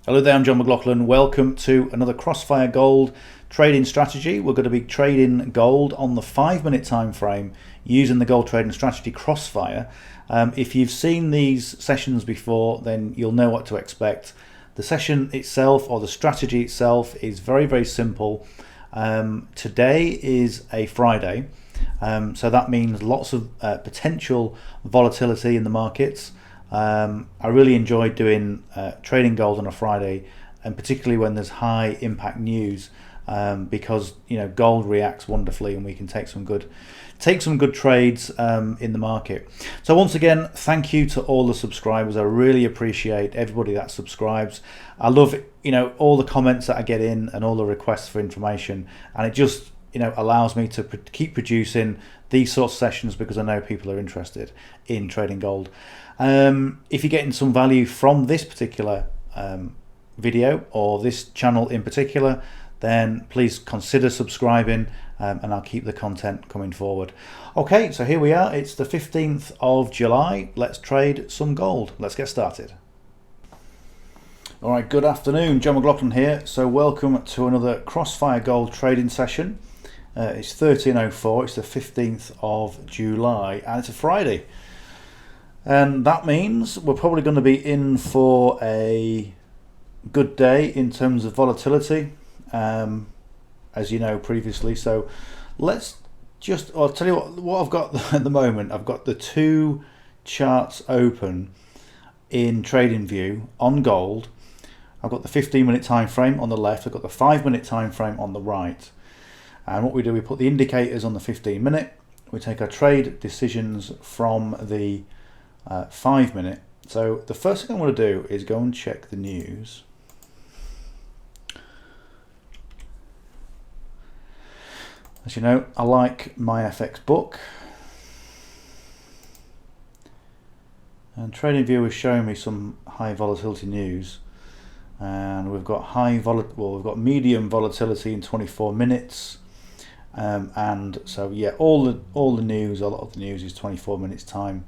Hello there, I'm John McLaughlin. Welcome to another Crossfire Gold trading strategy. We're going to be trading gold on the 5-minute time frame using the gold trading strategy Crossfire. If you've seen these sessions before, then you'll know what to expect. The session itself, or the strategy itself, is very simple. Today is a Friday, so that means lots of potential volatility in the markets. I really enjoy doing trading gold on a Friday, and particularly when there's high impact news, because gold reacts wonderfully and we can take some good trades in the market. So once again, thank you to all the subscribers. I really appreciate everybody that subscribes. I love all the comments that I get in and all the requests for information, and it just allows me to keep producing these sorts of sessions because I know people are interested in trading gold. If you're getting some value from this particular video or this channel in particular, then please consider subscribing, and I'll keep the content coming forward. Okay, so here we are. It's the 15th of July. Let's trade some gold. Let's get started. All right, good afternoon. John McLaughlin here. So welcome to another Crossfire Gold trading session. It's 13:04. It's the 15th of July, and it's a Friday. And that means we're probably going to be in for a good day in terms of volatility, as you know previously. So I'll tell you what I've got at the moment. I've got the two charts open in TradingView on gold. I've got the 15-minute time frame on the left. I've got the 5-minute time frame on the right. And what we do, we put the indicators on the 15-minute. We take our trade decisions from the 5-minute. So the first thing I want to do is go and check the news. As you know, I like my FX book, and TradingView is showing me some high volatility news, and we've got we've got medium volatility in 24 minutes, and so yeah, all the news, a lot of the news is 24 minutes time.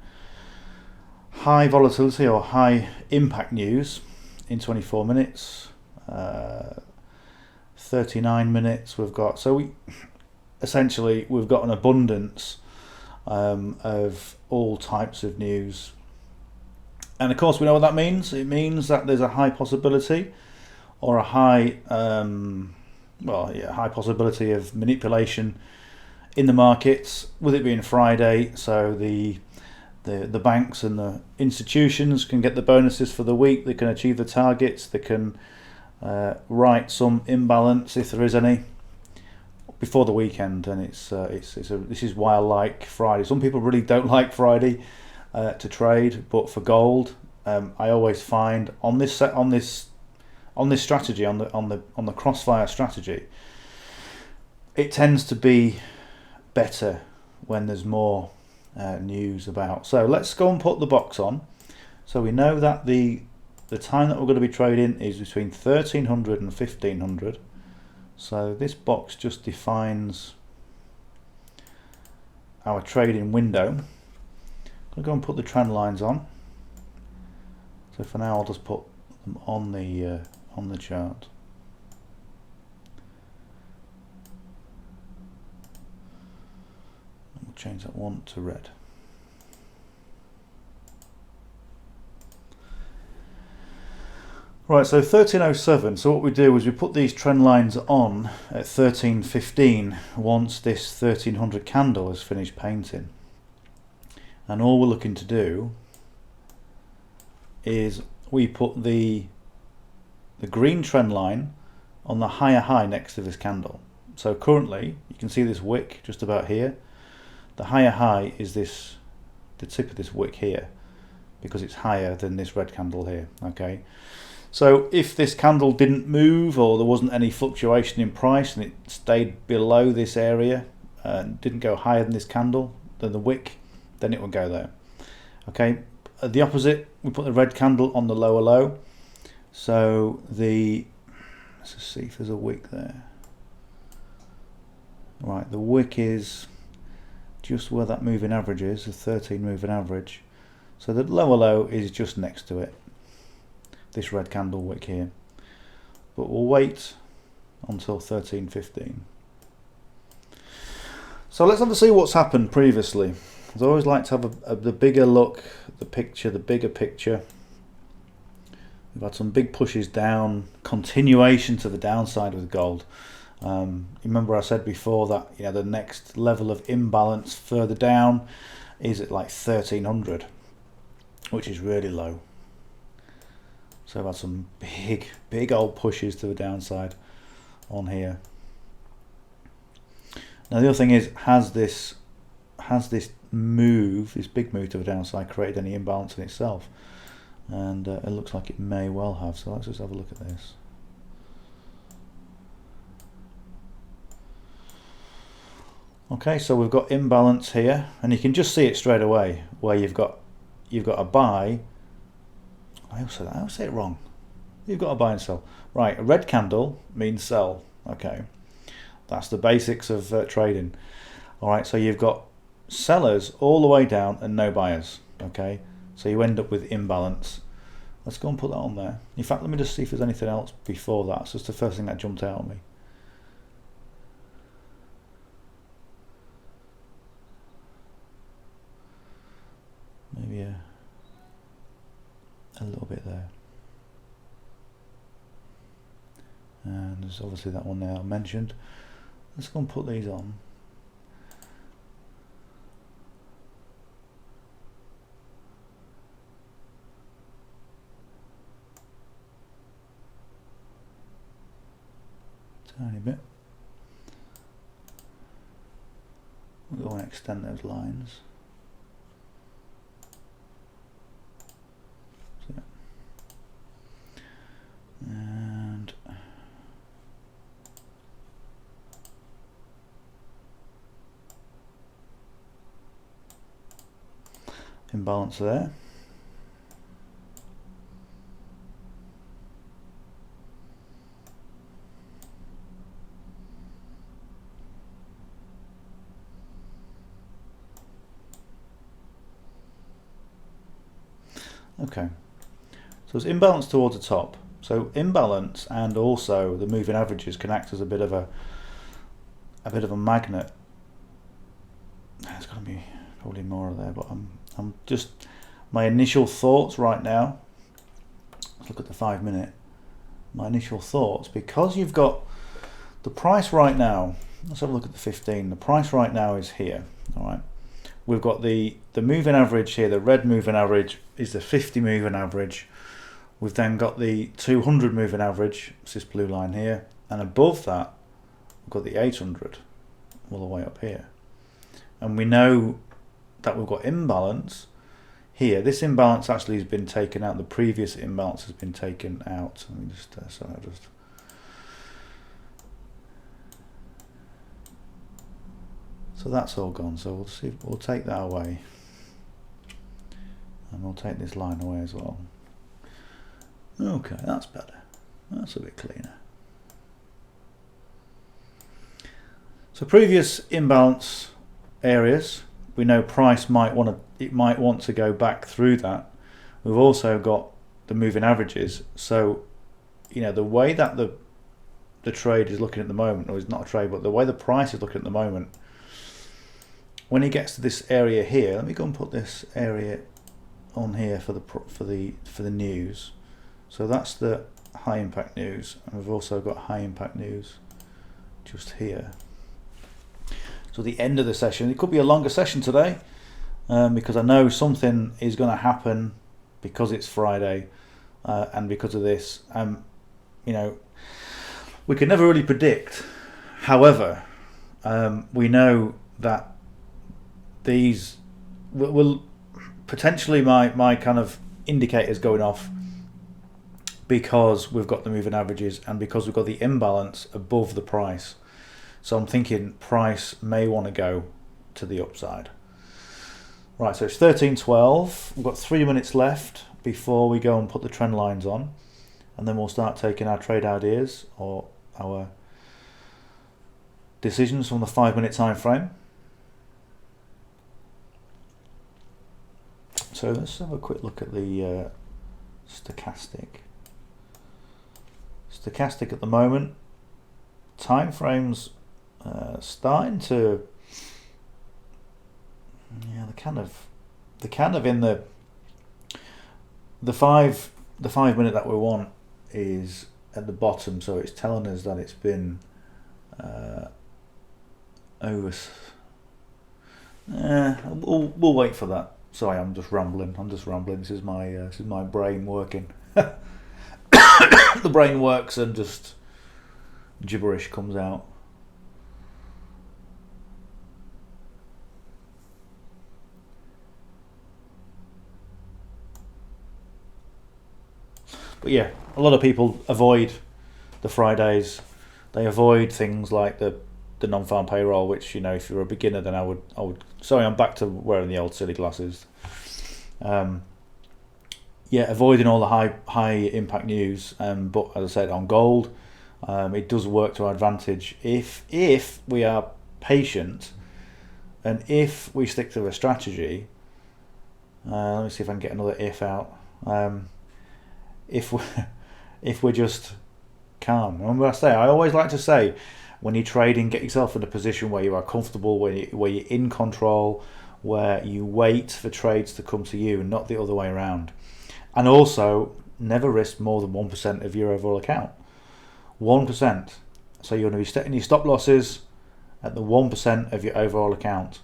High volatility or high impact news in 24 minutes, 39 minutes we've got. So we've got an abundance of all types of news, and of course we know what that means. It means that there's a high possibility or a high high possibility of manipulation in the markets, with it being Friday. So the banks and the institutions can get the bonuses for the week. They can achieve the targets. They can write some imbalance, if there is any, before the weekend. And this is why I like Friday. Some people really don't like Friday to trade, but for gold, I always find on this strategy, on the Crossfire strategy, it tends to be better when there's more news about. So let's go and put the box on. So we know that the time that we're going to be trading is between 1300 and 1500. So this box just defines our trading window. I'm going to go and put the trend lines on. So for now I'll just put them on the chart. We'll change that one to red. Right, so 1307. So what we do is we put these trend lines on at 1315 once this 1300 candle has finished painting. And all we're looking to do is we put the green trend line on the higher high next to this candle. So currently you can see this wick just about here. The higher high is the tip of this wick here, because it's higher than this red candle here. Okay, so if this candle didn't move, or there wasn't any fluctuation in price, and it stayed below this area and didn't go higher than this candle, than the wick, then it will go there. Okay, at the opposite, we put the red candle on the lower low. So let's just see if there's a wick there. Right, the wick is just where that moving average is, the 13 moving average. So the lower low is just next to it, this red candle wick here. but we'll wait until 13.15. So let's have a see what's happened previously. I always like to have the bigger look, the bigger picture. We've had some big pushes down, continuation to the downside with gold. Remember I said before that, you know, the next level of imbalance further down is at like 1300, which is really low. So I've had some big old pushes to the downside on here. Now the other thing is, has this move, this big move to the downside, created any imbalance in itself? And it looks like it may well have. So let's just have a look at this. Okay, so we've got imbalance here, and you can just see it straight away where you've got a buy. I always say it wrong. You've got a buy and sell. Right, a red candle means sell. Okay, that's the basics of trading. All right, so you've got sellers all the way down and no buyers. Okay, so you end up with imbalance. Let's go and put that on there. In fact, let me just see if there's anything else before that. So it's the first thing that jumped out at me. Maybe a little bit there. And there's obviously that one there I mentioned. Let's go and put these on. Tiny bit. We'll go and extend those lines. And imbalance there. Okay, so it's imbalance towards the top. So imbalance and also the moving averages can act as a bit of a magnet. There's going to be probably more of there, but I'm just, my initial thoughts right now. Let's look at the 5 minute. My initial thoughts, because you've got the price right now. Let's have a look at the 15. The price right now is here. All right. We've got the moving average here. The red moving average is the 50 moving average. We've then got the 200 moving average, it's this blue line here, and above that we've got the 800 all the way up here. And we know that we've got imbalance here. This imbalance actually has been taken out. The previous imbalance has been taken out. Let me just so that's all gone. So we'll see. We'll take that away, and we'll take this line away as well. Okay, that's better. That's a bit cleaner. So previous imbalance areas, we know price might want to go back through that. We've also got the moving averages. So, you know, the way that the trade is looking at the moment, or it's not a trade, but the way the price is looking at the moment, when it gets to this area here, let me go and put this area on here for the news. So that's the high impact news, and we've also got high impact news just here. So the end of the session, it could be a longer session today, because I know something is going to happen because it's Friday, and because of this. You know, we can never really predict. However, we know that these will potentially my kind of indicators going off, because we've got the moving averages and because we've got the imbalance above the price. So I'm thinking price may want to go to the upside. Right, so it's 13:12. We've got 3 minutes left before we go and put the trend lines on, and then we'll start taking our trade ideas or our decisions from the 5 minute time frame. So let's have a quick look at the stochastic stochastic at the moment. Time frames starting to, yeah, they're kind of in the 5 minute that we want is at the bottom, so it's telling us that it's been over. We'll wait for that. Sorry, I'm just rambling. This is my brain working. The brain works and just gibberish comes out. But yeah, a lot of people avoid the Fridays. They avoid things like the non-farm payroll, which, you know, if you're a beginner, then I would. Sorry, I'm back to wearing the old silly glasses. Yeah, avoiding all the high impact news. But as I said, on gold, it does work to our advantage if we are patient and if we stick to a strategy. Let me see if I can get another if out. If we're just calm. Remember, I always like to say, when you're trading, get yourself in a position where you are comfortable, where you're in control, where you wait for trades to come to you and not the other way around. And also, never risk more than 1% of your overall account. 1%. So you're going to be setting your stop losses at the 1% of your overall account.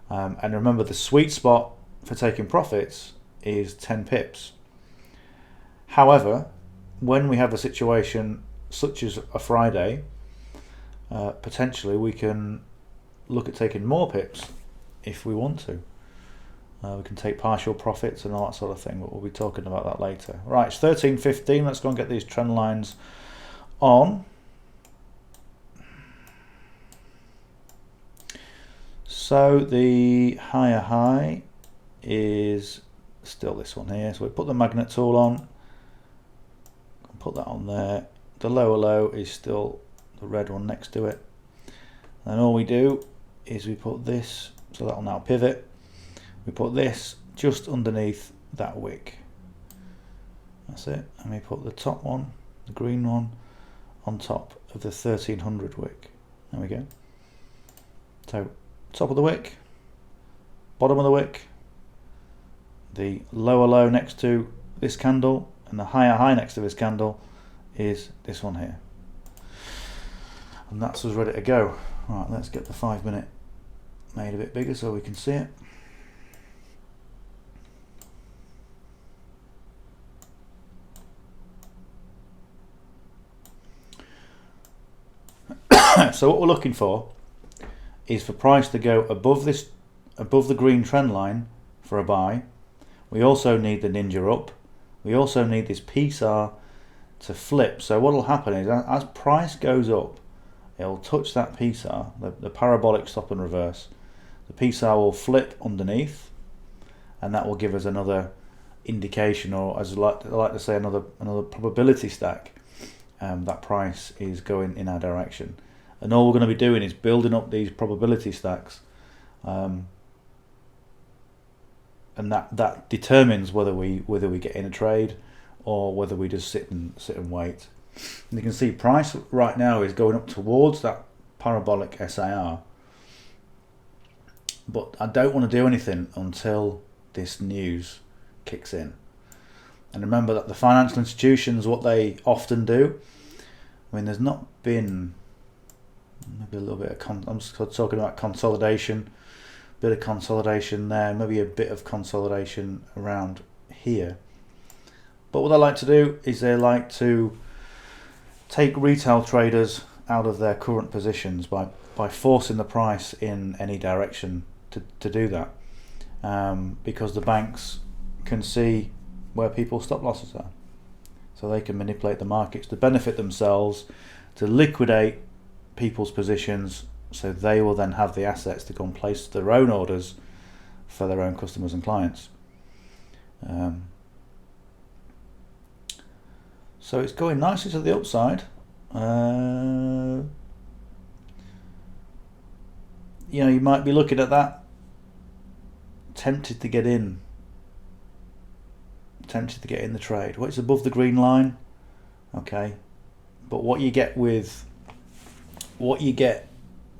And remember, the sweet spot for taking profits is 10 pips. However, when we have a situation such as a Friday, potentially we can look at taking more pips if we want to. We can take partial profits and all that sort of thing, but we'll be talking about that later. Right, it's 13:15. Let's go and get these trend lines on. So the higher high is still this one here. So we put the magnet tool on, put that on there. The lower low is still the red one next to it. And all we do is we put this, so that will now pivot. We put this just underneath that wick. That's it. And we put the top one, the green one, on top of the 1300 wick. There we go. So top of the wick, bottom of the wick, the lower low next to this candle, and the higher high next to this candle is this one here. And that's us ready to go. Right, let's get the 5 minute made a bit bigger so we can see it. So what we're looking for is for price to go above the green trend line for a buy. We also need the ninja up. We also need this PSAR to flip. So what will happen is, as price goes up, it'll touch that PSAR, the parabolic stop and reverse. The PSAR will flip underneath, and that will give us another indication, or as I like to say, another probability stack that price is going in our direction. And all we're going to be doing is building up these probability stacks, and that determines whether we get in a trade or whether we just sit and wait. And you can see price right now is going up towards that parabolic SIR, but I don't want to do anything until this news kicks in. And remember that the financial institutions, what they often do, I mean, there's not been maybe a little bit of I'm just talking about consolidation, bit of consolidation there, maybe a bit of consolidation around here. But what they like to do is they like to take retail traders out of their current positions by forcing the price in any direction to do that, because the banks can see where people's stop losses are, so they can manipulate the markets to benefit themselves, to liquidate people's positions, so they will then have the assets to go and place their own orders for their own customers and clients. So it's going nicely to the upside. You might be looking at that, tempted to get in the trade. Well, it's above the green line. Okay, But what you get with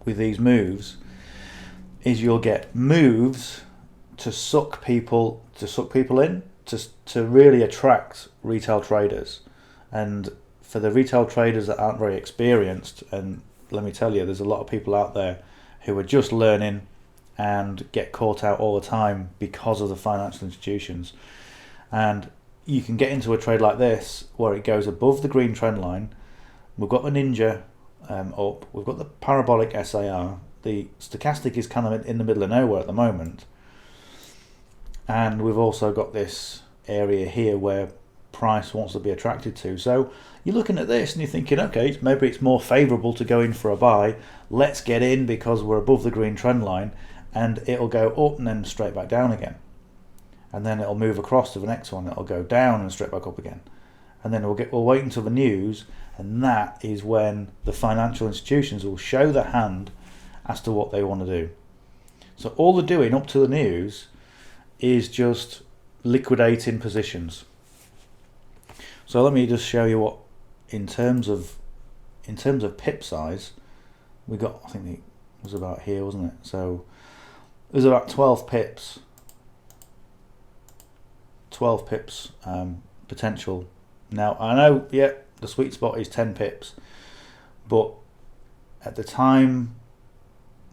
these moves is you'll get moves to suck people in, to really attract retail traders. And for the retail traders that aren't very experienced, and let me tell you, there's a lot of people out there who are just learning and get caught out all the time because of the financial institutions. And you can get into a trade like this where it goes above the green trend line. We've got the ninja up, we've got the parabolic SAR, the stochastic is kind of in the middle of nowhere at the moment, and we've also got this area here where price wants to be attracted to. So you're looking at this and you're thinking, okay, maybe it's more favorable to go in for a buy. Let's get in because we're above the green trend line, and it'll go up and then straight back down again, and then it'll move across to the next one, it'll go down and straight back up again, and then we'll wait until the news, and that is when the financial institutions will show their hand as to what they want to do. So all they're doing up to the news is just liquidating positions. So let me just show you what, in terms of pip size, we got, I think it was about here, wasn't it? So it was about 12 pips potential. Now I know, yeah, the sweet spot is 10 pips, but at the time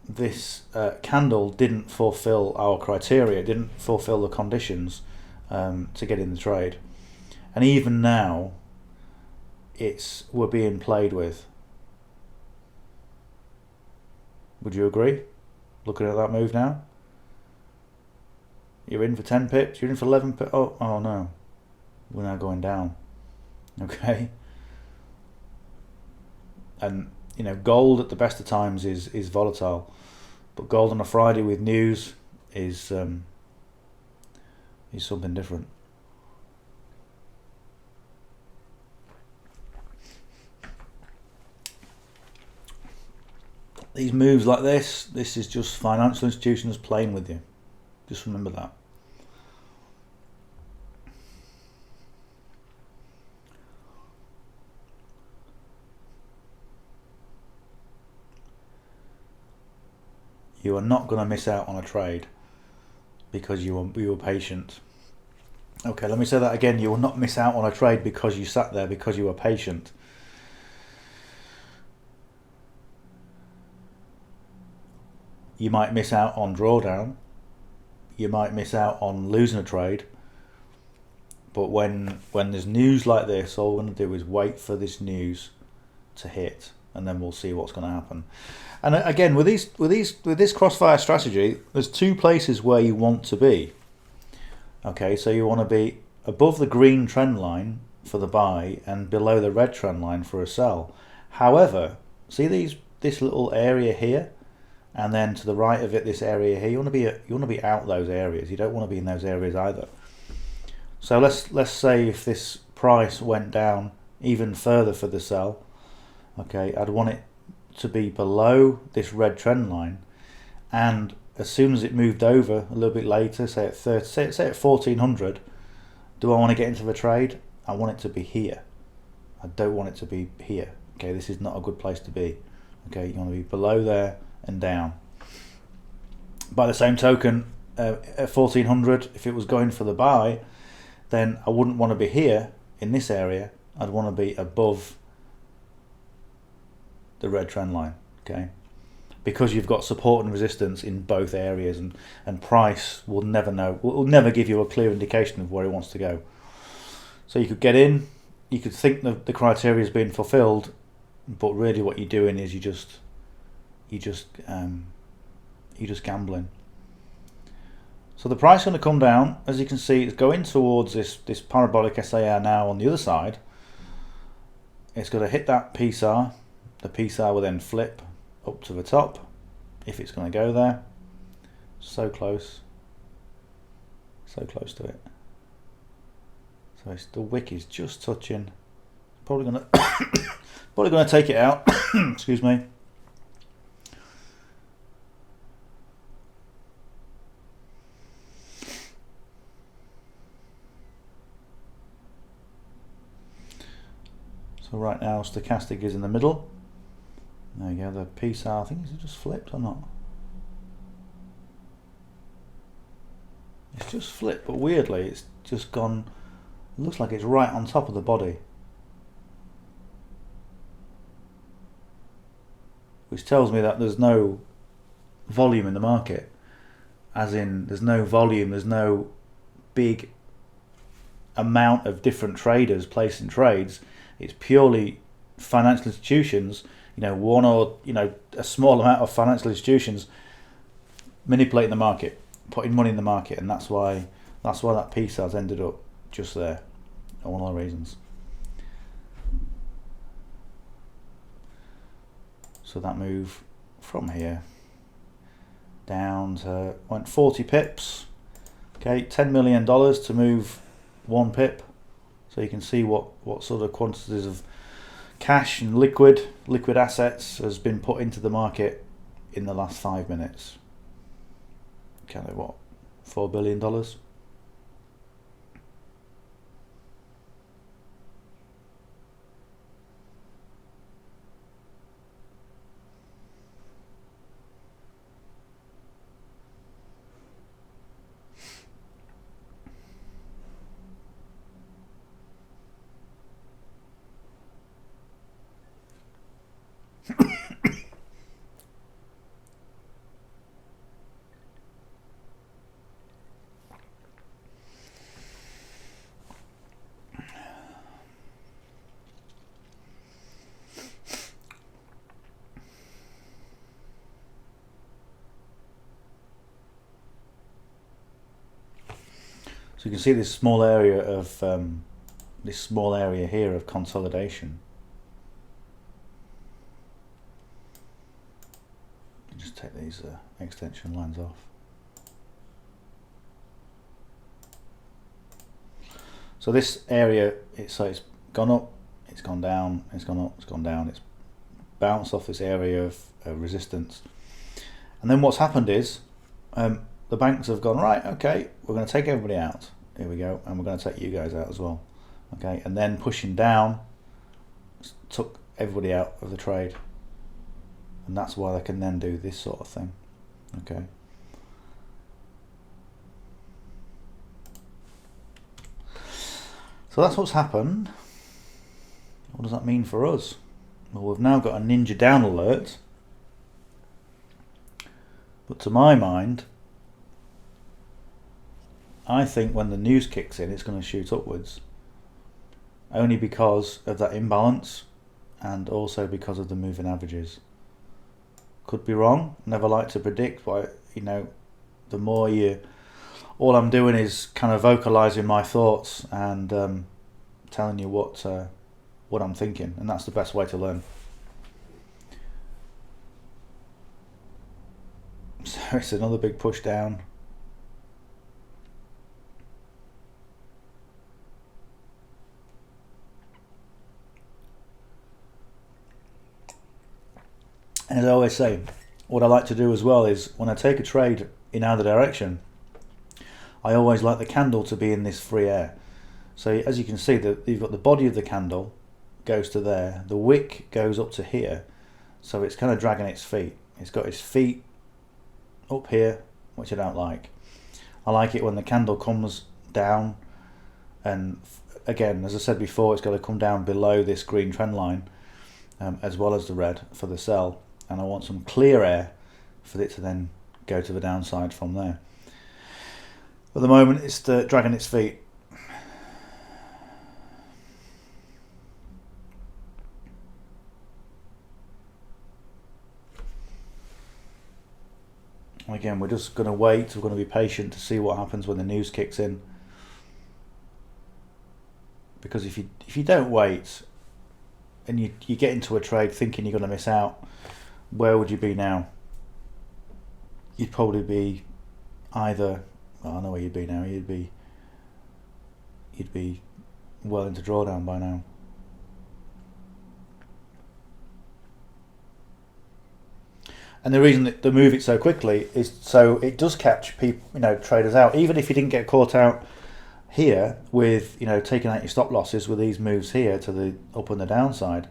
this candle didn't fulfill our criteria, didn't fulfill the conditions to get in the trade, and even now we're being played with. Would you agree? Looking at that move now, you're in for 10 pips, you're in for 11 pips. Oh no, we're now going down. Okay. And you know, gold at the best of times is volatile, but gold on a Friday with news is something different. These moves like this is just financial institutions playing with you. Just remember that. You are not going to miss out on a trade because you were patient. Okay, let me say that again. You will not miss out on a trade because you sat there, because you were patient. You might miss out on drawdown. You might miss out on losing a trade. But when there's news like this, all we're going to do is wait for this news to hit, and then we'll see what's going to happen. And again, with this Crossfire strategy, there's two places where you want to be. Okay, so you want to be above the green trend line for the buy and below the red trend line for a sell. However, see this little area here, and then to the right of it, this area here. You want to be out those areas. You don't want to be in those areas either. So let's say if this price went down even further for the sell, okay, I'd want it to be below this red trend line, and as soon as it moved over a little bit later, say at 1400, do I want to get into the trade? I want it to be here. I don't want it to be here. Okay, this is not a good place to be. Okay, you want to be below there and down. By the same token, at 1400, if it was going for the buy, then I wouldn't want to be here in this area. I'd want to be above the red trend line, okay? Because you've got support and resistance in both areas, and price will never give you a clear indication of where it wants to go. So you could get in, you could think the criteria has been fulfilled, but really what you're doing is you're just gambling. So the price is going to come down. As you can see, it's going towards this parabolic SAR now on the other side. It's going to hit that PSAR. The PSAR will then flip up to the top if it's going to go there. So close to it. So the wick is just touching. Probably going to take it out. Excuse me. So right now stochastic is in the middle. There you go, the PSAR, I think it's just flipped or not. It's just flipped, but weirdly it's just gone, it looks like it's right on top of the body. Which tells me that there's no volume in the market. As in, there's no volume, there's no big amount of different traders placing trades. It's purely financial institutions, one or, a small amount of financial institutions manipulating the market, putting money in the market, and that's why that PSAR's ended up just there. One of the reasons. So that move from here down to went 40 pips. Okay, $10 million to move 1 pip. So you can see what sort of quantities of cash and liquid assets has been put into the market in the last 5 minutes. Kind of what, $4 billion? So you can see this small area here of consolidation. Just take these extension lines off. So this area, it's gone up, it's gone down, it's gone up, it's gone down. It's bounced off this area of resistance. And then what's happened is the banks have gone, right, okay, we're going to take everybody out. Here we go, and we're going to take you guys out as well. Okay, and then pushing down took everybody out of the trade. And that's why they can then do this sort of thing. Okay. So that's what's happened. What does that mean for us? Well, we've now got a ninja down alert. But to my mind, I think when the news kicks in, it's going to shoot upwards. Only because of that imbalance and also because of the moving averages. Could be wrong, never like to predict, but the more all I'm doing is kind of vocalizing my thoughts and telling you what I'm thinking, and that's the best way to learn. So it's another big push down. And as I always say, what I like to do as well is when I take a trade in either direction, I always like the candle to be in this free air. So as you can see, you've got the body of the candle goes to there, the wick goes up to here, so it's kind of dragging its feet. It's got its feet up here, which I don't like. I like it when the candle comes down, and again, as I said before, it's got to come down below this green trend line, as well as the red for the sell. And I want some clear air for it to then go to the downside from there. At the moment, it's dragging its feet. Again, we're just going to wait. We're going to be patient to see what happens when the news kicks in. Because if you don't wait and you get into a trade thinking you're going to miss out, where would you be now? You'd probably be either, well, I know where you'd be now. You'd be well into drawdown by now. And the reason that they move it so quickly is so it does catch people, traders out. Even if you didn't get caught out Here, with taking out your stop losses with these moves here to the up and the downside,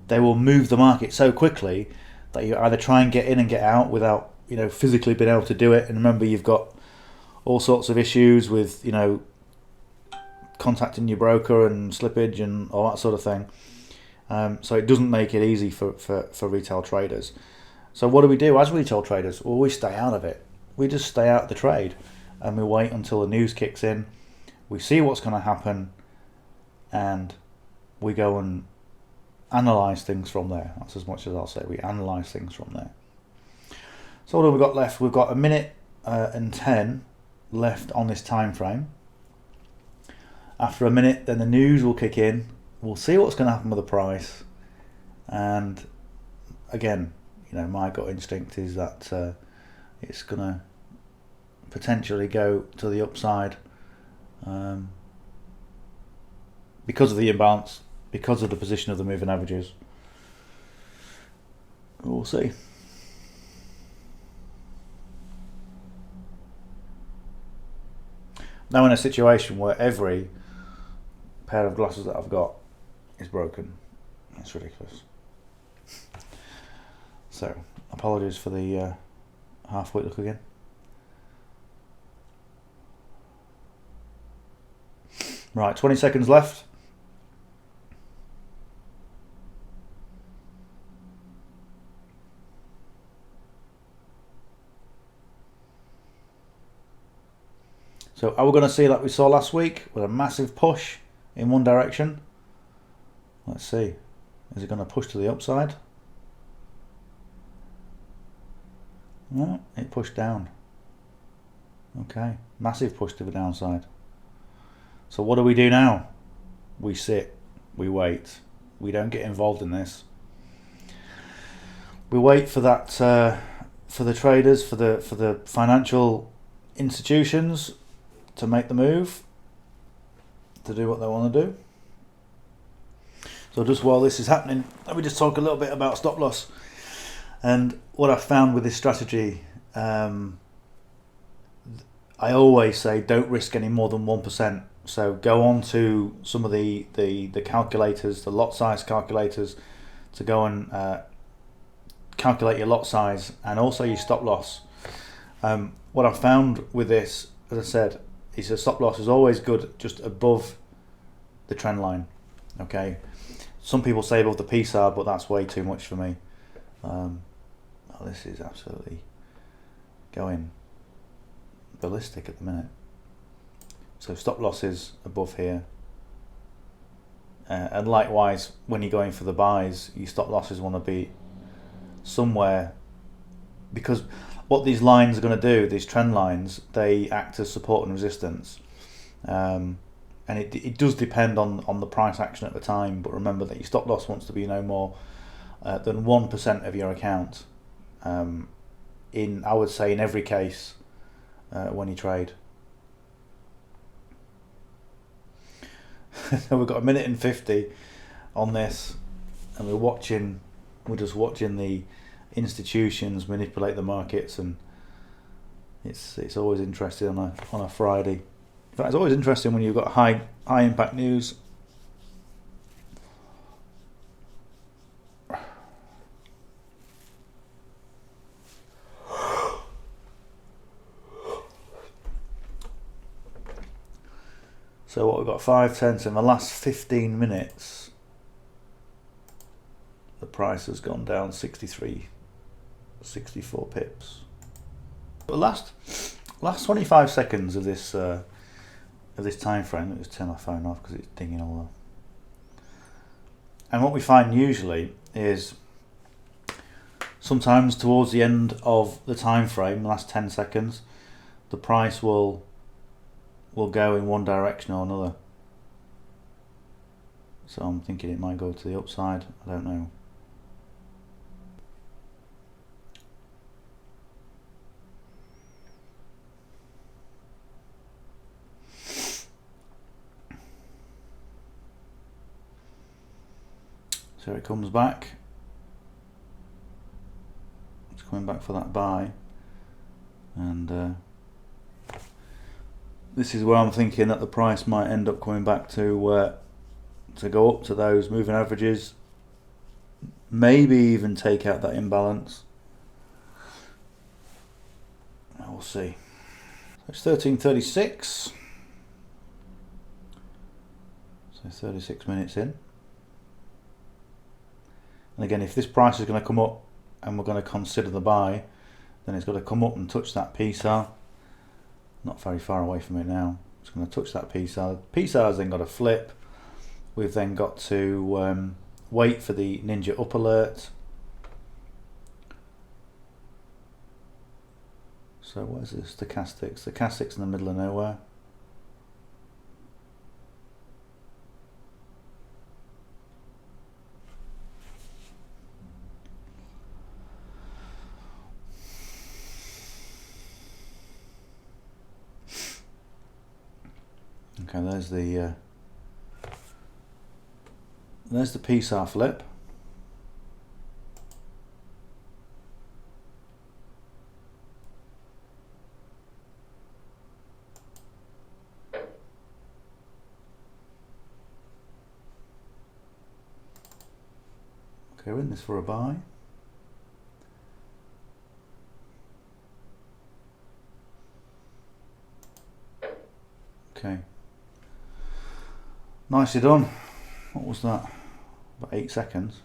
they will move the market so quickly that you either try and get in and get out without physically being able to do it. And remember, you've got all sorts of issues with contacting your broker and slippage and all that sort of thing. So it doesn't make it easy for retail traders. So what do we do as retail traders? Well, we stay out of it. We just stay out of the trade and we wait until the news kicks in. We see what's going to happen and we go and analyse things from there. That's as much as I'll say. We analyse things from there. So what have we got left? We've got 1 minute and 10 left on this time frame. After a minute, then the news will kick in. We'll see what's going to happen with the price. And again, my gut instinct is that it's going to potentially go to the upside because of the imbalance, because of the position of the moving averages. We'll see. Now in a situation where every pair of glasses that I've got is broken, it's ridiculous. So apologies for the half-wit look again. Right, 20 seconds left. So are we going to see like we saw last week with a massive push in one direction? Let's see. Is it going to push to the upside? No, it pushed down. Okay, massive push to the downside. So what do we do now? We sit, we wait. We don't get involved in this. We wait for that, for the traders, for the financial institutions to make the move, to do what they want to do. So just while this is happening, let me just talk a little bit about stop loss. And what I found with this strategy, I always say don't risk any more than 1%. So go on to some of the calculators, the lot size calculators, to go and calculate your lot size and also your stop loss. What I found with this, as I said, is the stop loss is always good just above the trend line. Okay, some people say above the PSAR, but that's way too much for me. This is absolutely going ballistic at the minute. So stop loss is above here, and likewise when you're going for the buys, your stop losses want to be somewhere, because what these lines are going to do, these trend lines, they act as support and resistance, and it does depend on the price action at the time. But remember that your stop loss wants to be no more than 1% of your account. I would say in every case when you trade. We've got 1 minute and 50 on this, and we're just watching the institutions manipulate the markets, and it's always interesting on a Friday. In fact, it's always interesting when you've got high impact news. So what we've got 5 tenths in the last 15 minutes. The price has gone down 64 pips. The last 25 seconds of this time frame. Let me just turn my phone off because it's dinging all over. And what we find usually is sometimes towards the end of the time frame, the last 10 seconds, the price will go in one direction or another. So I'm thinking it might go to the upside. I don't know. So it comes back. It's coming back for that buy, and this is where I'm thinking that the price might end up coming back to go up to those moving averages, maybe even take out that imbalance. We'll see. It's 13:36, so 36 minutes in. And again, if this price is going to come up and we're going to consider the buy, then it's got to come up and touch that PSAR. Not very far away from it now. It's going to touch that PSAR. PSAR has then got to flip. We've then got to wait for the ninja up alert. So what is this? Stochastics. Stochastics in the middle of nowhere. Okay, there's the PSAR flip. Okay, we're in this for a buy. Okay. Nicely done. What was that? About 8 seconds.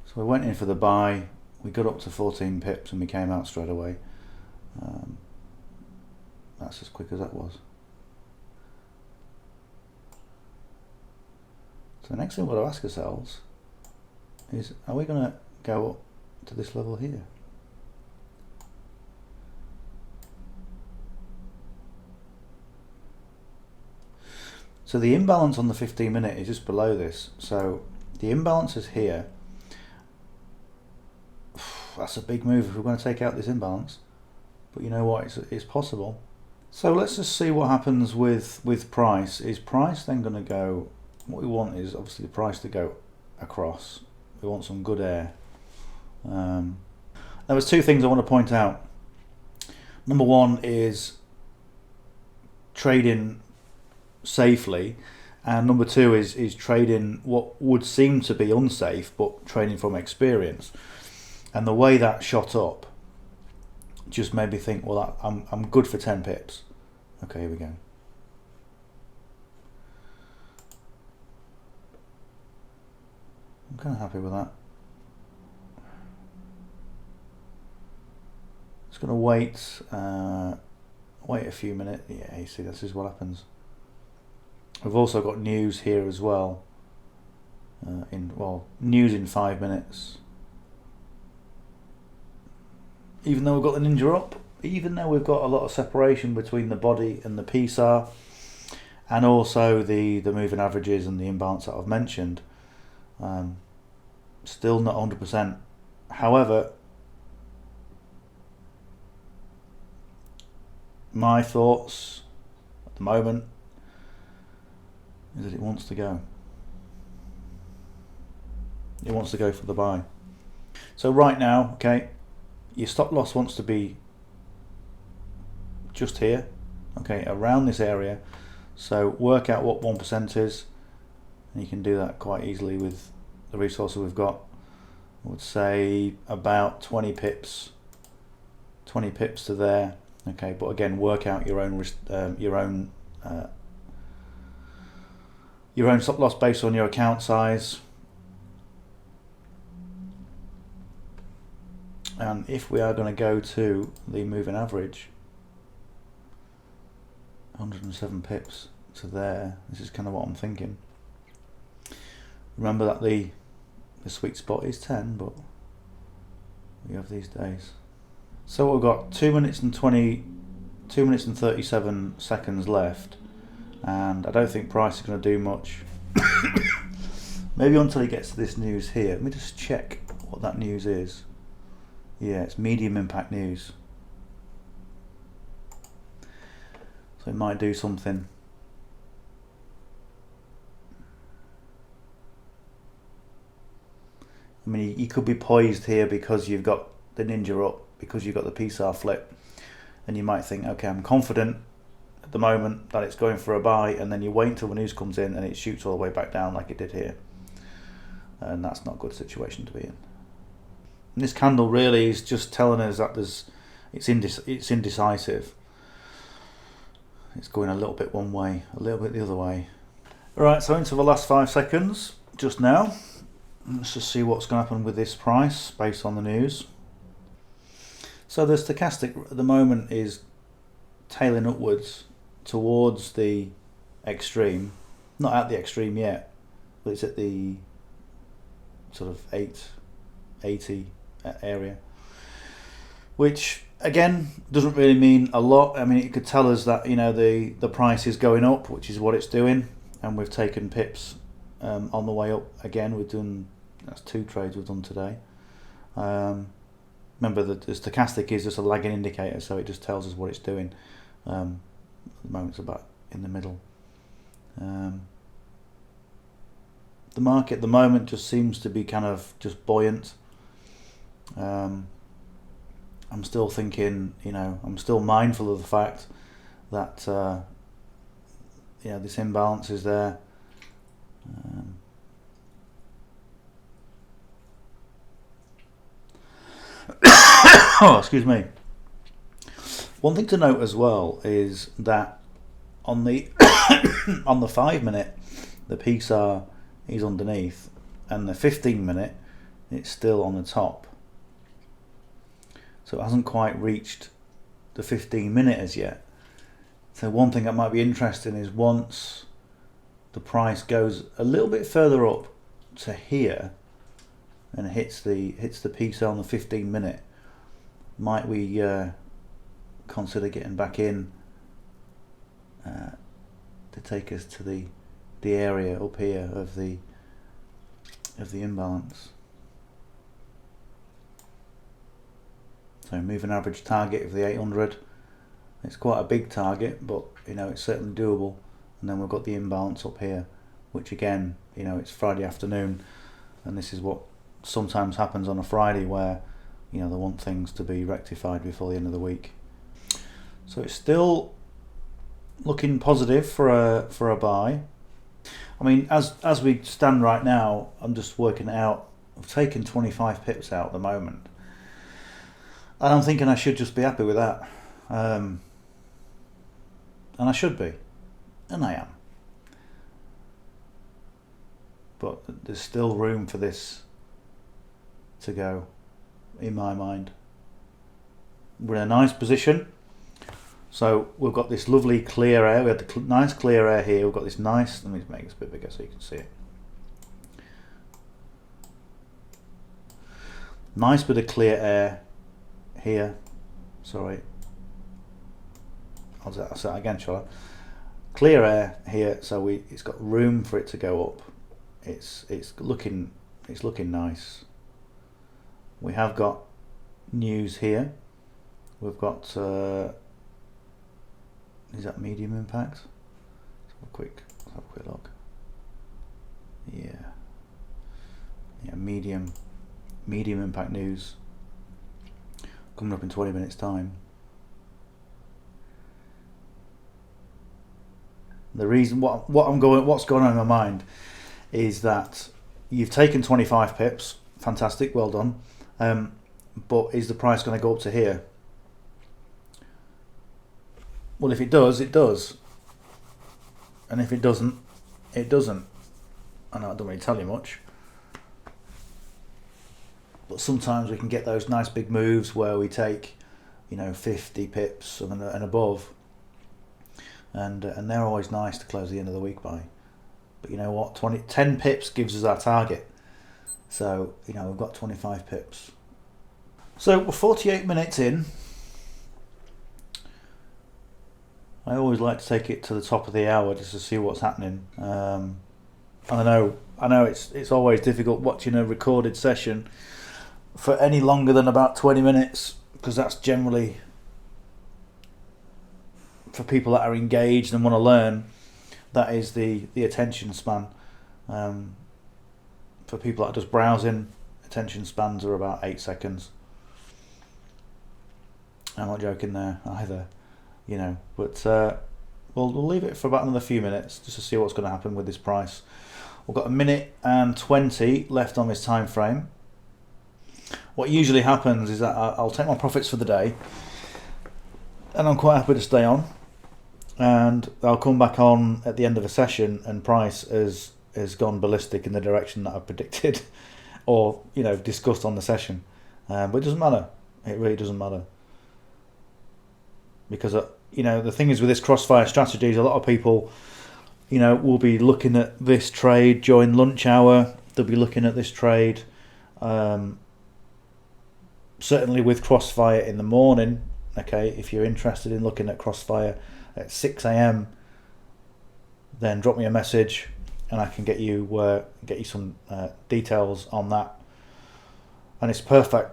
So we went in for the buy, we got up to 14 pips and we came out straight away. That's as quick as that was. So the next thing we've got to ask ourselves is, are we going to go up to this level here? So the imbalance on the 15 minute is just below this. So the imbalance is here. That's a big move if we're going to take out this imbalance. But you know what, it's possible. So let's just see what happens with price. Is price then going to go, what we want is obviously the price to go across. We want some good air. There was two things I want to point out. Number one is trading safely, and number two is trading what would seem to be unsafe, but trading from experience. And the way that shot up just made me think, well, I'm good for 10 pips. Okay, here we go. I'm kind of happy with that. Just going to wait a few minutes. Yeah, you see, this is what happens. We've also got news here as well. News in 5 minutes. Even though we've got the ninja up, even though we've got a lot of separation between the body and the PSAR, and also the moving averages and the imbalance that I've mentioned, still not 100%. However, my thoughts at the moment is that it wants to go. It wants to go for the buy. So right now, okay, your stop loss wants to be just here, okay, around this area. So work out what 1% is, and you can do that quite easily with the resources we've got. I would say about 20 pips to there. Okay, but again, work out your own stop loss based on your account size. And if we are going to go to the moving average, 107 pips to there, this is kind of what I'm thinking. Remember that the sweet spot is 10, but we have these days. So we've got 2 minutes and 37 seconds left, and I don't think price is going to do much. Maybe until he gets to this news here. Let me just check what that news is. Yeah, it's medium impact news. So it might do something. I mean, you could be poised here because you've got the ninja up, because you've got the PSAR flip. and you might think, okay, I'm confident at the moment that it's going for a buy, and then you wait until the news comes in and it shoots all the way back down like it did here, and that's not a good situation to be in. And this candle really is just telling us that it's indecisive. It's going a little bit one way, a little bit the other way. Right, so into the last 5 seconds just now. Let's just see what's going to happen with this price based on the news. So the stochastic at the moment is tailing upwards towards the extreme. Not at the extreme yet, but it's at the sort of 880 area, which again doesn't really mean a lot. I mean, it could tell us that, you know, the price is going up, which is what it's doing, and we've taken pips on the way up again. That's 2 trades we've done today. Remember that the stochastic is just a lagging indicator, so it just tells us what it's doing. At the moment it's about in the middle. The market at the moment just seems to be kind of just buoyant. I'm still thinking, you know, I'm still mindful of the fact that this imbalance is there. Oh, excuse me. One thing to note as well is that on the on the 5 minute, the PSAR is underneath, and the 15 minute, it's still on the top. So it hasn't quite reached the 15 minute as yet. So one thing that might be interesting is once the price goes a little bit further up to here and hits the PSAR on the 15 minute, might we consider getting back in to take us to the area up here of the imbalance. So moving average target of the 800. It's quite a big target, but you know, it's certainly doable. And then we've got the imbalance up here, which again, you know, it's Friday afternoon, and this is what sometimes happens on a Friday, where you know they want things to be rectified before the end of the week. So it's still looking positive for a buy. I mean, as we stand right now, I'm just working it out. I've taken 25 pips out at the moment, and I'm thinking I should just be happy with that. And I should be, and I am. But there's still room for this to go, in my mind. We're in a nice position. So we've got this lovely clear air. We had the nice clear air here. We've got this nice, let me make this a bit bigger so you can see it. Nice bit of clear air here. Sorry. I'll say that again, shall I? Clear air here, so it's got room for it to go up. It's looking nice. We have got news here. We've got is that medium impact? Let's have a quick look. Yeah, medium impact news coming up in 20 minutes time. The reason what's going on in my mind is that you've taken 25 pips, fantastic, well done. But is the price going to go up to here? Well, if it does, it does. And if it doesn't, it doesn't. I know I don't really tell you much. But sometimes we can get those nice big moves where we take, 50 pips and above. And they're always nice to close the end of the week by. But you know what? 10 pips gives us our target. So, we've got 25 pips. So we're 48 minutes in. I always like to take it to the top of the hour just to see what's happening. I know it's always difficult watching a recorded session for any longer than about 20 minutes, because that's generally for people that are engaged and want to learn. That is the attention span. For people that are just browsing, attention spans are about 8 seconds. I'm not joking there either, you know, but we'll leave it for about another few minutes just to see what's going to happen with this price. We've got 1:20 left on this time frame. What usually happens is that I'll take my profits for the day, and I'm quite happy to stay on, and I'll come back on at the end of a session and price has gone ballistic in the direction that I predicted or, you know, discussed on the session. But it doesn't matter. It really doesn't matter. Because, you know, the thing is with this Crossfire strategies, a lot of people, you know, will be looking at this trade during lunch hour. They'll be looking at this trade, certainly with Crossfire in the morning. Okay, if you're interested in looking at Crossfire at 6 a.m, then drop me a message and I can get you some details on that. And it's perfect.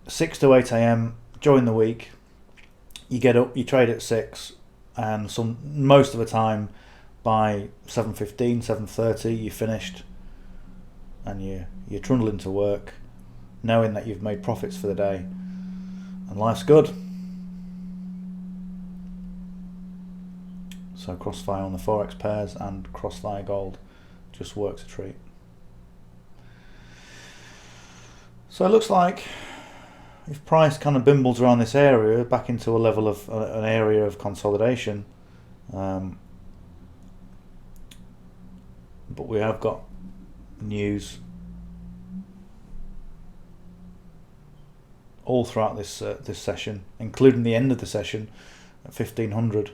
6 to 8 a.m. during the week. You get up, you trade at 6, and most of the time by 7:15, 7:30 you're finished, and you're trundling to work, knowing that you've made profits for the day, and life's good. So Crossfire on the Forex pairs and Crossfire Gold just works a treat. So it looks like if price kind of bimbles around this area, back into a level of an area of consolidation, but we have got news all throughout this session, including the end of the session at 1500.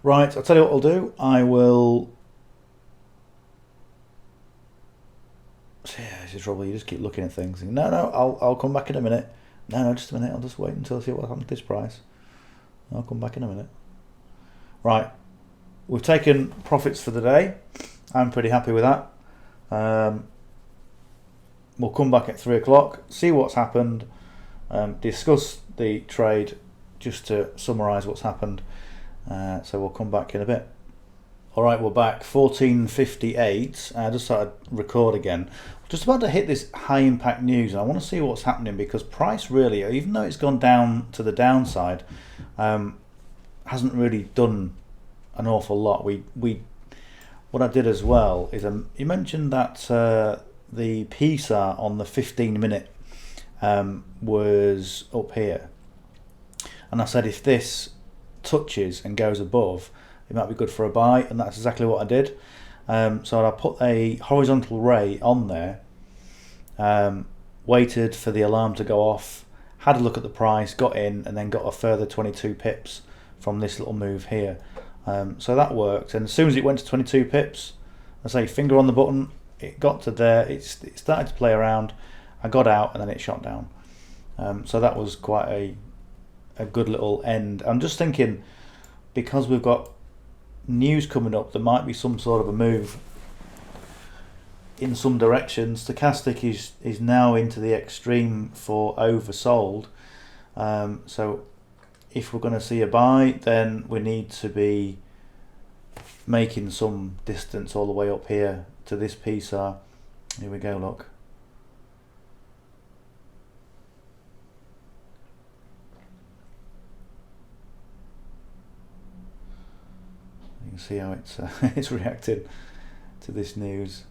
Right, I'll tell you what I'll do. I will. Yeah, this is trouble. You just keep looking at things. And, no, I'll come back in a minute. No, just a minute. I'll just wait until I see what happens to this price. I'll come back in a minute. Right, we've taken profits for the day. I'm pretty happy with that. We'll come back at 3 o'clock, see what's happened, discuss the trade, just to summarise what's happened. So we'll come back in a bit. Alright, we're back. 14:58. I just started record again. Just about to hit this high impact news, and I want to see what's happening, because price really, even though it's gone down to the downside, hasn't really done an awful lot. What I did as well is you mentioned that the PSAR on the 15-minute was up here, and I said if this touches and goes above, it might be good for a buy, and that's exactly what I did. So I put a horizontal ray on there, waited for the alarm to go off, had a look at the price, got in, and then got a further 22 pips from this little move here. So that worked, and as soon as it went to 22 pips, I say finger on the button, it got to there, it started to play around, I got out, and then it shot down. So that was quite a good little end. I'm just thinking, because we've got news coming up, there might be some sort of a move in some direction. Stochastic is now into the extreme for oversold. So if we're going to see a buy, then we need to be making some distance all the way up here to this PSAR. Here we go, look. You can see how it's reacting to this news.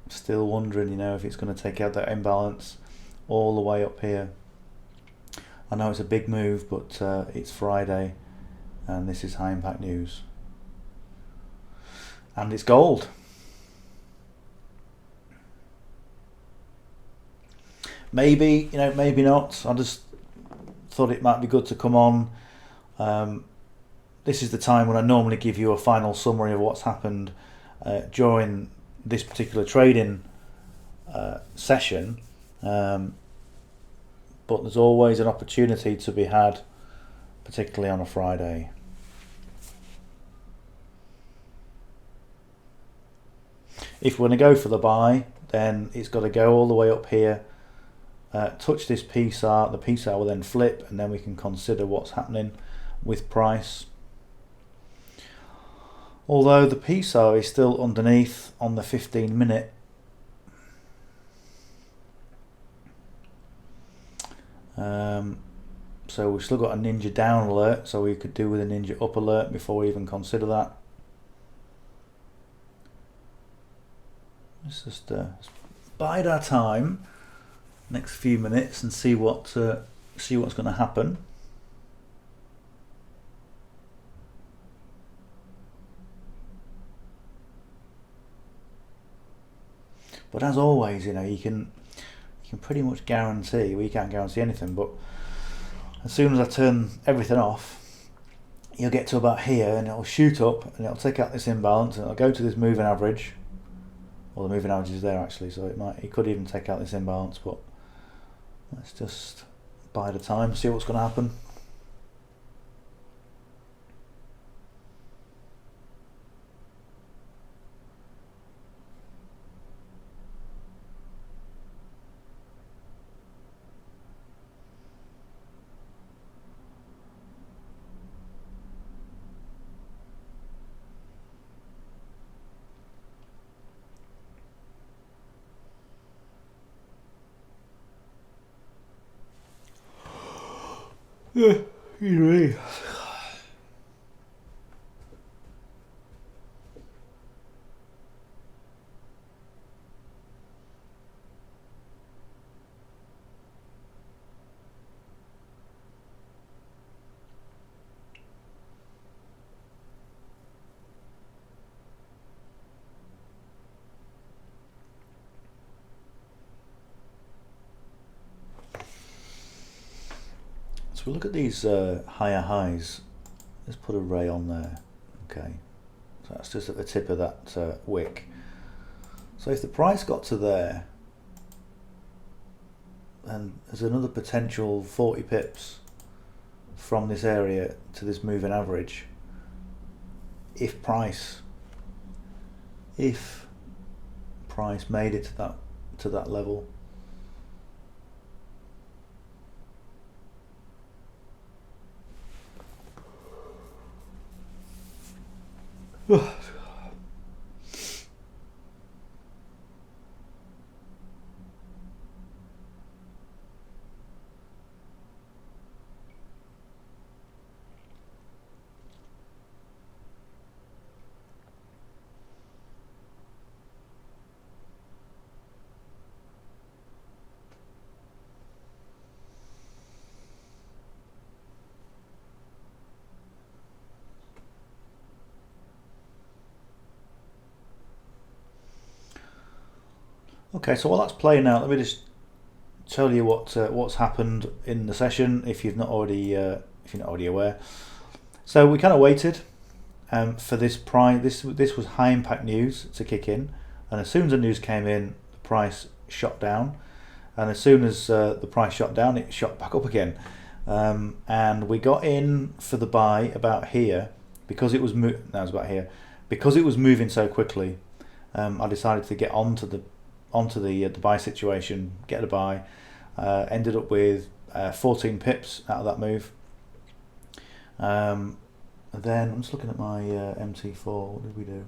Still wondering, you know, if it's going to take out that imbalance all the way up here. I know it's a big move, but it's Friday, and this is high impact news. And it's gold. Maybe, you know, maybe not. I just thought it might be good to come on. This is the time when I normally give you a final summary of what's happened during this particular trading session. But there's always an opportunity to be had, particularly on a Friday. If we're going to go for the buy, then it's got to go all the way up here, touch this PSAR, the PSAR will then flip, and then we can consider what's happening with price. Although the PSAR is still underneath on the 15-minute. So we've still got a ninja down alert, so we could do with a ninja up alert before we even consider that. Let's just bide our time next few minutes and see what's going to happen. But as always, you know, you can pretty much guarantee, well, you can't guarantee anything, but as soon as I turn everything off, you'll get to about here and it'll shoot up and it'll take out this imbalance and it'll go to this moving average. Well, the moving average is there actually, so it could even take out this imbalance, but let's just bide the time, see what's going to happen. Yeah, really. So we look at these higher highs. Let's put a ray on there. Okay, so that's just at the tip of that wick. So if the price got to there, and there's another potential 40 pips from this area to this moving average, if price made it to that level. Okay, so while that's playing out, let me just tell you what's happened in the session if you're not already aware. So we kind of waited for this price. This was high impact news to kick in, and as soon as the news came in, the price shot down, and as soon as the price shot down, it shot back up again, and we got in for the buy about here because it was because it was moving so quickly. I decided to get onto the buy situation, get a buy, ended up with 14 pips out of that move. And then I'm just looking at my MT4. What did we do?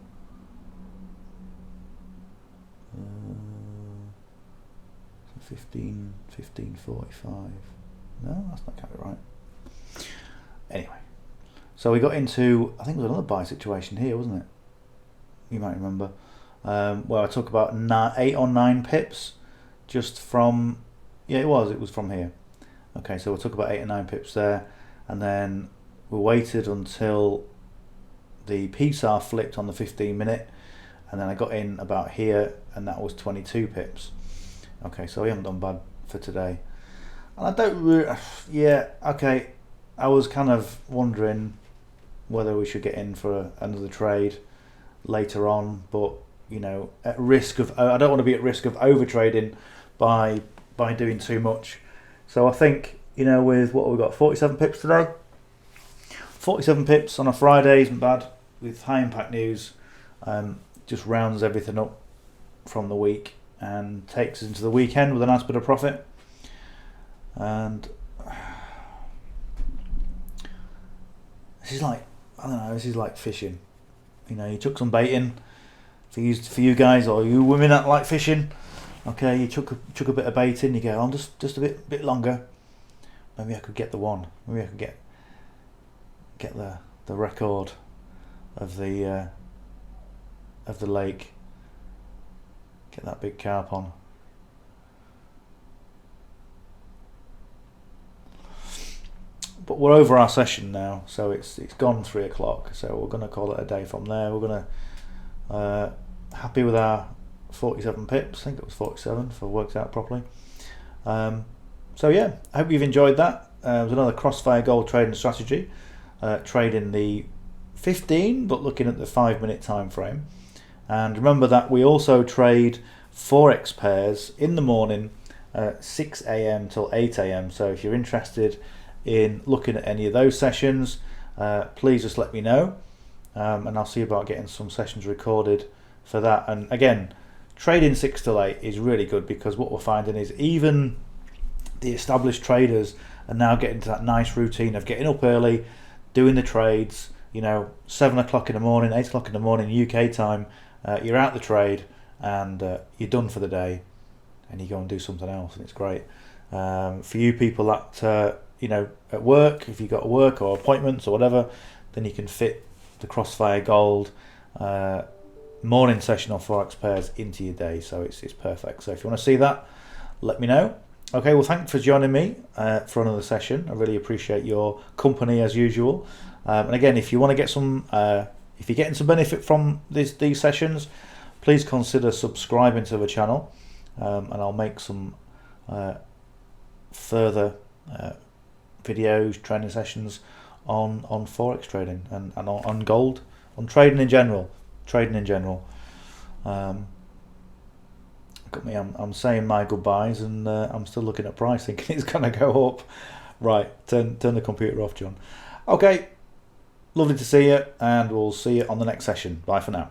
15.45. No, that's not quite right. Anyway, so we got into, I think there was another buy situation here, wasn't it? You might remember. Where I took about 8 or 9 pips just from, it was from here. Okay, so we took about 8 or 9 pips there, and then we waited until the PSAR flipped on the 15 minute, and then I got in about here, and that was 22 pips. Okay, so we haven't done bad for today. And I don't really, okay, I was kind of wondering whether we should get in for another trade later on, but you know, at risk of, I don't want to be at risk of over trading by doing too much. So I think, you know, with what we've got, 47 pips today, 47 pips on a Friday isn't bad with high impact news. Just rounds everything up from the week and takes us into the weekend with a nice bit of profit. And this is like, I don't know, this is like fishing. You know, you took some bait in for you guys, or you women that like fishing. Okay, you chuck a bit of bait in, you go on just a bit longer, maybe I could get the one. Maybe I could get the record of the lake. Get that big carp on. But we're over our session now, so it's gone 3 o'clock. So we're going to call it a day from there. We're going to happy with our 47 pips. I think it was 47 if I worked out properly. So yeah, I hope you've enjoyed that. It was another Crossfire Gold trading strategy, trading the 15, but looking at the 5 minute time frame. And remember that we also trade Forex pairs in the morning, 6 a.m. till 8 a.m. So if you're interested in looking at any of those sessions, please just let me know, and I'll see about getting some sessions recorded for that. And again, trading 6 till 8 is really good, because what we're finding is even the established traders are now getting to that nice routine of getting up early, doing the trades, 7 o'clock in the morning, 8 o'clock in the morning UK time, you're out the trade and you're done for the day, and you go and do something else, and it's great. For you people that at work, if you've got work or appointments or whatever, then you can fit the Crossfire Gold morning session on Forex pairs into your day, so it's perfect. So if you want to see that, let me know. Okay, well, thanks for joining me for another session. I really appreciate your company as usual. And again, if you want to get some, if you're getting some benefit from these sessions, please consider subscribing to the channel, and I'll make some further videos, training sessions on Forex trading and on gold, on trading in general. Got me. I'm saying my goodbyes, and I'm still looking at price, thinking it's going to go up. Right, turn the computer off, John. Okay, lovely to see you, and we'll see you on the next session. Bye for now.